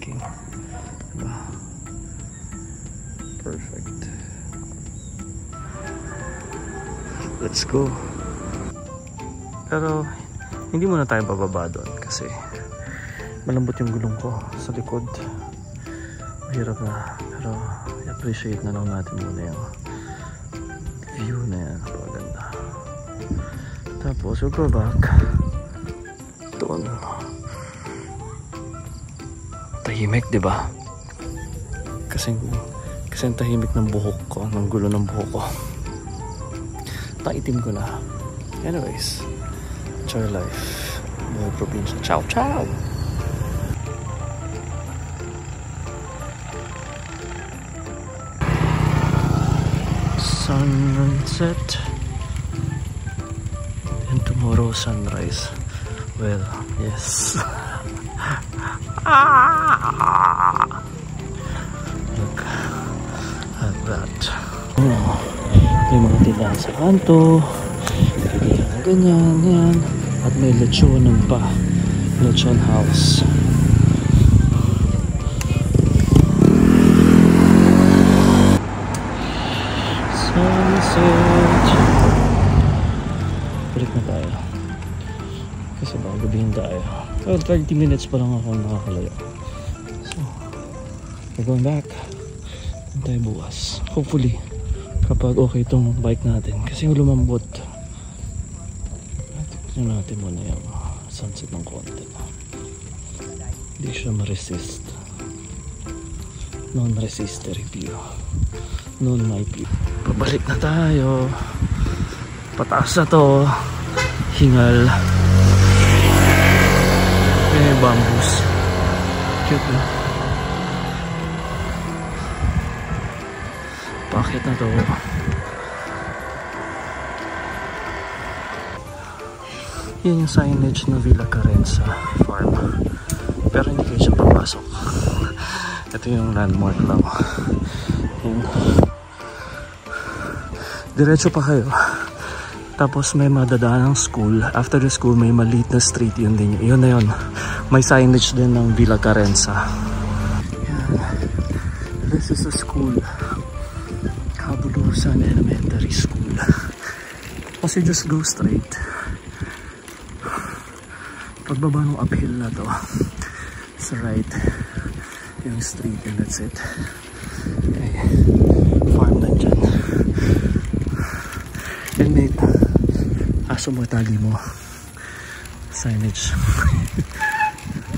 parking. Diba? Perfect. Let's go. Pero hindi muna tayo bababa doon kasi malambot yung gulong ko sa likod. Mahirap na. Pero i-appreciate na lang natin muna yung view na yan. Napakaganda. Tapos we'll go back doon. Tahimik, diba? Kasi ang tahimik ng buhok ko, ng gulo ng buhok ko. Taitim ko na. Anyways, enjoy life. Buhay probinsya. Ciao, ciao! Sunset and tomorrow sunrise. Well, yes. Look at that. May mga tindahan sa kanto, pilihan ganyan, yan. At may lechonan pa, lechon house. Sunset. Balik na tayo kasi baka gabihin tayo. Well, 30 minutes pa lang ako nakakalayo. So, we're going back. Tayo bukas. Hopefully, kapag okay itong bike natin. Kasi yung lumambot. Tignan natin muna yung sunset ng konti. Hindi siya ma-resist. Non-resistor view. Non-my view. Pabalik na tayo. Pataas na to. Hingal. May bamboos. Cute na. Bakit na to? Yan yung signage na Villa Carenza Farm. Pero hindi kayo siya papasok. Ito yung landmark lang. Yan. Diretso pa kayo. Tapos may madadaan ng school. After the school may maliit na street. Yun din. Yun na yun. May signage din ng Villa Carenza. Yan. This is a school. Kabulusan Elementary School. Kasi just go straight. Pagbaba ng uphill na to. Sa right. Yung street and that's it. Okay. Farm na dyan. And may aso mo tali mo. Signage.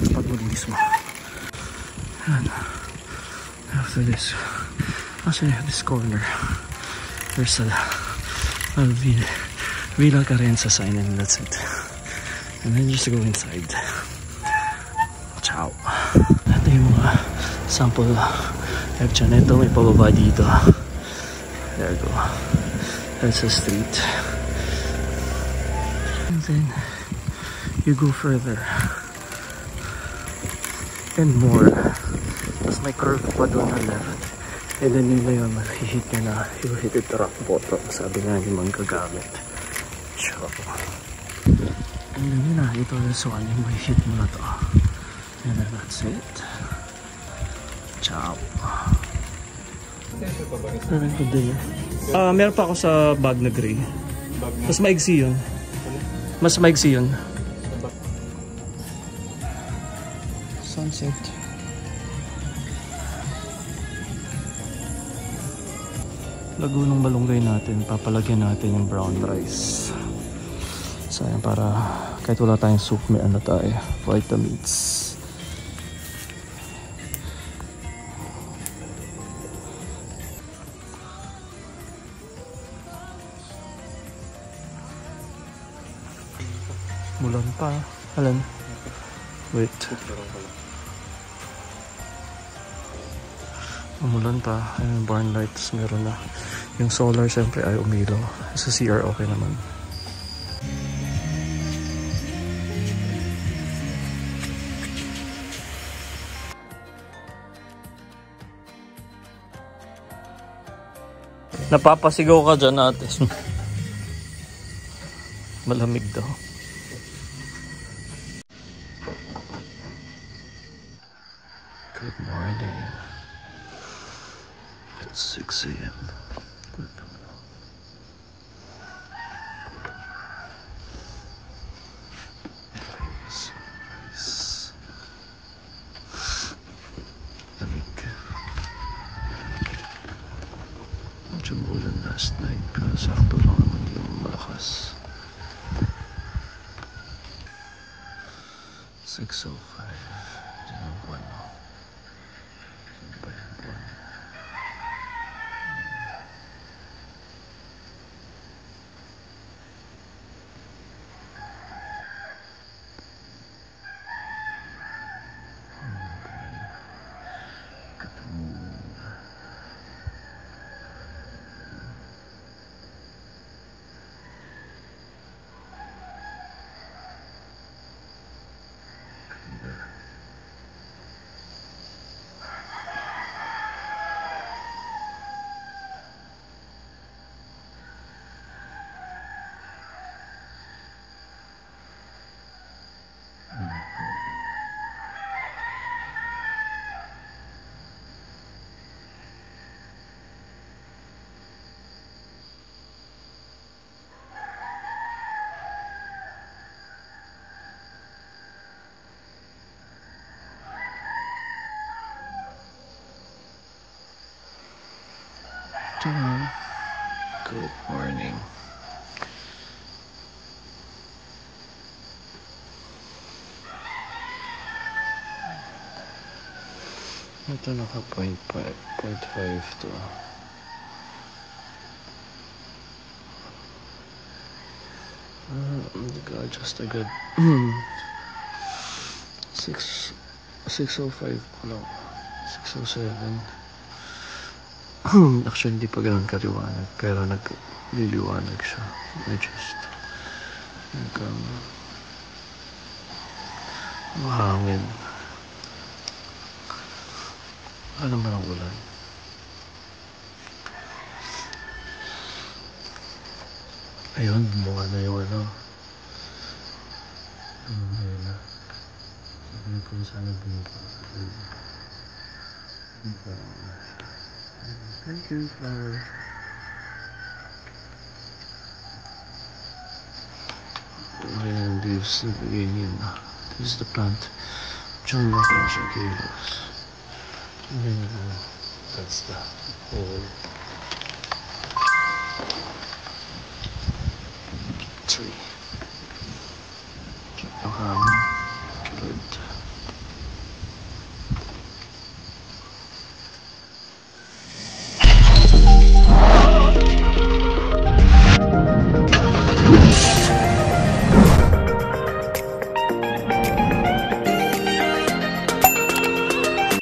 Pagbulis mo. And after this, actually this corner, there's a Villa Carenza sign and that's it. And then just go inside. Ciao. Ito yung mga sample lecture na ito. May pababa dito. There you go. That's the street. And then you go further and more. Tapos may curve pa doon na left. And then yun na yun, hihit nyo na. You hit it rock bottom. Sabi nga ni manggagamit. So, and then yun na. Ito this one. Yung may hit mo na to. And then that's it. Ciao. Meron pa ako sa bag na gray. Mas maigsi yun. Mas maigsi yun. Sunset. Lagunong malunggay natin. Papalagyan natin yung brown rice. Sayang para kahit wala tayong soup, may ano tayo. Vitamins. Mulan pa. Alam. Wait. Umulan pa. Ayun, barn lights meron na. Yung solar syempre ay umilaw. Sa CR okay naman. Napapasigaw ka dyan natin. Malamig daw. 6 a.m. Medyo umulan last night pero sakto lang naman yung malakas. 6:05. Diyan ang buwan, no? Diyan ba yung buwan? Good morning. Ito naka 0.5 to. Nag-adjust agad. 6:05 pa lang. 6:07. Actually, hindi pa ganun kaliwanag. Pero nagliliwanag siya. I just mahangin. Ano man ang ulan? Ayun, bumuka na yung ano. Ayun na. Sabi ko sana bumuka. Thank you, flower. Ayan, leaves na ganyan na. This is the plant. Diyan na kung siya kilos. That's the whole tree.